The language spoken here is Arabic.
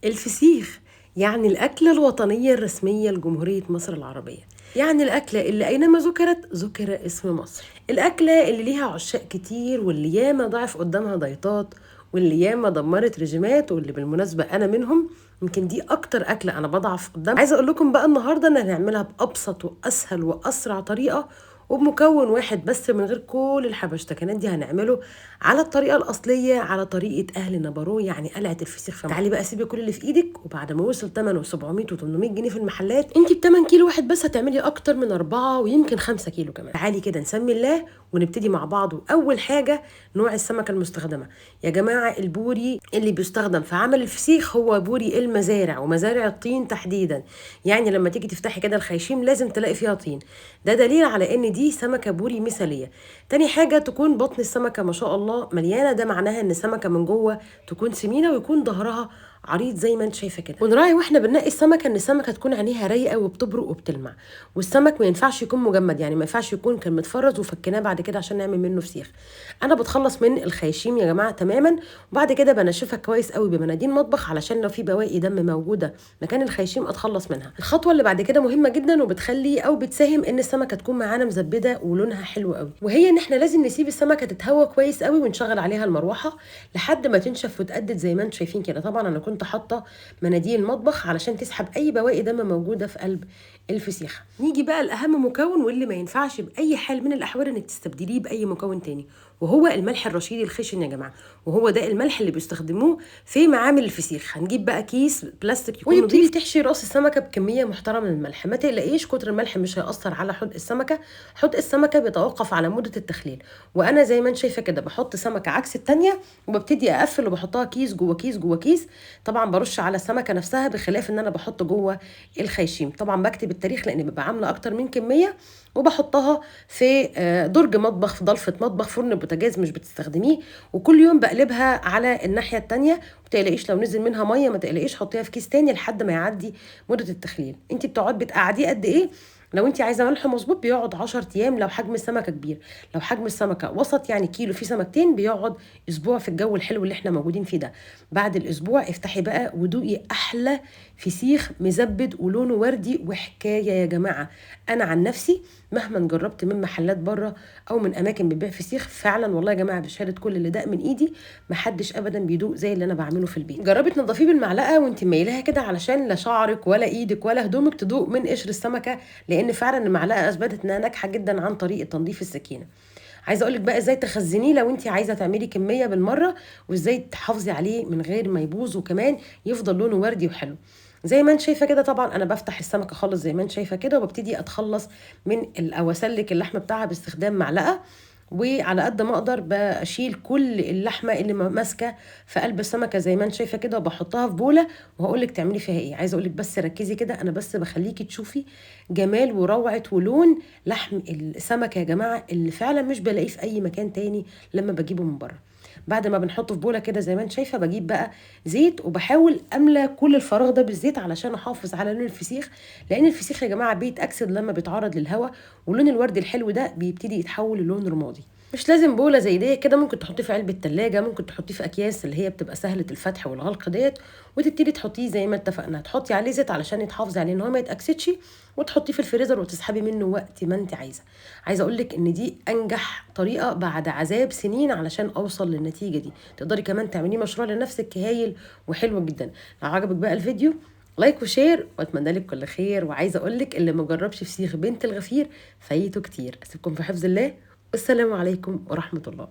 الفسيخ يعني الأكلة الوطنية الرسمية لجمهورية مصر العربية، يعني الأكلة اللي أينما ذكرت ذكر اسم مصر، الأكلة اللي ليها عشاق كتير واللي ياما ضعف قدامها ضيطات واللي ياما دمرت رجيمات، واللي بالمناسبة أنا منهم. يمكن دي أكتر أكلة أنا بضعف قدام. عايزة أقول لكم بقى النهاردة إن هنعملها بأبسط وأسهل وأسرع طريقة وبمكون واحد بس من غير كل الحبشتكنات دي. هنعمله على الطريقه الاصليه، على طريقه اهل نابارو، يعني قلعه الفسيخ. تعالي بقى سيبي كل اللي في ايدك، وبعد ما وصل ثمنه 700 و800 جنيه في المحلات، انت ب 8 كيلو واحد بس هتعملي اكتر من 4 ويمكن 5 كيلو كمان. تعالي كده نسمي الله ونبتدي مع بعض. واول حاجه نوع السمكه المستخدمه يا جماعه. البوري اللي بيستخدم في عمل الفسيخ هو بوري المزارع ومزارع الطين تحديدا. يعني لما تيجي تفتحي كده الخيشيم لازم تلاقي فيها طين، ده دليل على ان دي سمكه بوري مثاليه. تاني حاجه تكون بطن السمكه ما شاء الله مليانه، ده معناها ان السمكه من جوه تكون سمينه ويكون ظهرها عريض زي ما انت شايفه كده. ونراعي واحنا بننقي السمكه ان السمكه تكون عينيها رايقه وبتبرق وبتلمع، والسمك ما ينفعش يكون مجمد، يعني ما ينفعش يكون كان متفرز وفكناه بعد كده عشان نعمل منه فسيخ. انا بتخلص من الخياشيم يا جماعه تماما، وبعد كده بنشفها كويس قوي بمناديل مطبخ علشان لو في بواقي دم موجوده مكان الخياشيم اتخلص منها. الخطوه اللي بعد كده مهمه جدا وبتخلي او بتساهم ان السمكه تكون معانا مزبده ولونها حلو قوي، وهي ان احنا لازم نسيب السمكه تتهوى كويس قوي ونشغل عليها المروحه لحد ما تنشف وتقدد زي ما انتم شايفين كده. طبعا انا كنت حاطه مناديل مطبخ علشان تسحب اي بواقي دم موجوده في قلب الفسيخ. نيجي بقى الاهم مكون واللي ما ينفعش باي حال من الاحوال انك تستبدليه باي مكون تاني، وهو الملح الرشيدي الخشن يا جماعه. وهو ده الملح اللي بيستخدموه في معامل الفسيخ. هنجيب بقى كيس بلاستيك يكون نضيف، تحشي راس السمكه بكميه محترمه من الملح. ما تقلقيش كتر الملح مش هيأثر على حدق السمكه، حدق السمكه بيتوقف على مده التخليل. وانا زي ما انت شايفه كده بحط سمكه عكس الثانيه وببتدي اقفل وبحطها كيس جوه كيس جوه كيس. طبعا برش على السمكه نفسها بخلاف ان انا بحط جوه الخيشيم. طبعا بكتب التاريخ لان ببقى عامله اكتر من كميه، وبحطها في درج مطبخ، في ضلفه مطبخ، فرن بوتاجاز مش بتستخدميه، وكل يوم بقلبها على الناحيه الثانيه. ما تقلقيش لو نزل منها ميه، ما تقلقيش، حطيها في كيس تاني لحد ما يعدي مده التخليل. انت بتقعد بتقعديه قد ايه؟ لو انت عايزه ملح مظبوط بيقعد 10 ايام لو حجم السمكه كبير، لو حجم السمكه وسط يعني كيلو في سمكتين بيقعد اسبوع في الجو الحلو اللي احنا موجودين فيه ده. بعد الاسبوع افتحي بقى ودوقي احلى فسيخ مزبد ولونه وردي وحكايه يا جماعه. انا عن نفسي مهما جربت من محلات بره او من اماكن بتبيع فسيخ، فعلا والله يا جماعه بشهاده كل اللي داق من ايدي محدش ابدا بيدوق زي اللي انا بعمله في البيت. جربي تنضفيه بالمعلقه وانت مايلاها كده علشان لا شعرك ولا ايدك ولا هدومك تدوق من قشر السمكه، لان فعلا المعلقه اثبتت انها ناجحه جدا عن طريقه تنظيف السكينه. عايزه اقول لك بقى ازاي تخزنيه لو انت عايزه تعملي كميه بالمره، وازاي تحافظي عليه من غير ما يبوظ وكمان يفضل لونه وردي وحلو زي ما انت شايفه كده. طبعا انا بفتح السمكه خالص زي ما انت شايفه كده، وببتدي اتخلص من او اسلك اللحم بتاعها باستخدام معلقه، وعلى قد ما اقدر بشيل كل اللحمه اللي ماسكه في قلب السمكه زي ما انت شايفه كده، وبحطها في بوله وهقول لك تعملي فيها ايه. عايزه اقول لك بس ركزي كده، انا بس بخليكي تشوفي جمال وروعه ولون لحم السمكه يا جماعه اللي فعلا مش بلاقيه في اي مكان تاني لما بجيبه من بره. بعد ما بنحطه في بوله كده زي ما انت شايفه، بجيب بقى زيت وبحاول املى كل الفراغ ده بالزيت علشان احافظ على لون الفسيخ، لان الفسيخ يا جماعه بيتاكسد لما بيتعرض للهواء، ولون الورد الحلو ده بيبتدي يتحول للون رمادي. مش لازم بوله زي دي كده، ممكن تحطيه في علبه ثلاجه، ممكن تحطيه في اكياس اللي هي بتبقى سهله الفتح والغلق ديت، وتبتدي تحطيه زي ما اتفقنا. تحطي عليه زيت علشان يتحافظ عليه ان هو ما يتاكسدش، وتحطيه في الفريزر وتسحبي منه وقت ما انت عايزه اقول لك ان دي انجح طريقه بعد عذاب سنين علشان اوصل للنتيجه دي. تقدري كمان تعمليه مشروع لنفسك هايل وحلو جدا. لو عجبك بقى الفيديو لايك وشير، واتمنى لك كل خير. وعايزه اقول لك اللي ما جربش فسيخ بنت الغفير فايته كتير. اسيبكم في حفظ الله، والسلام عليكم ورحمه الله.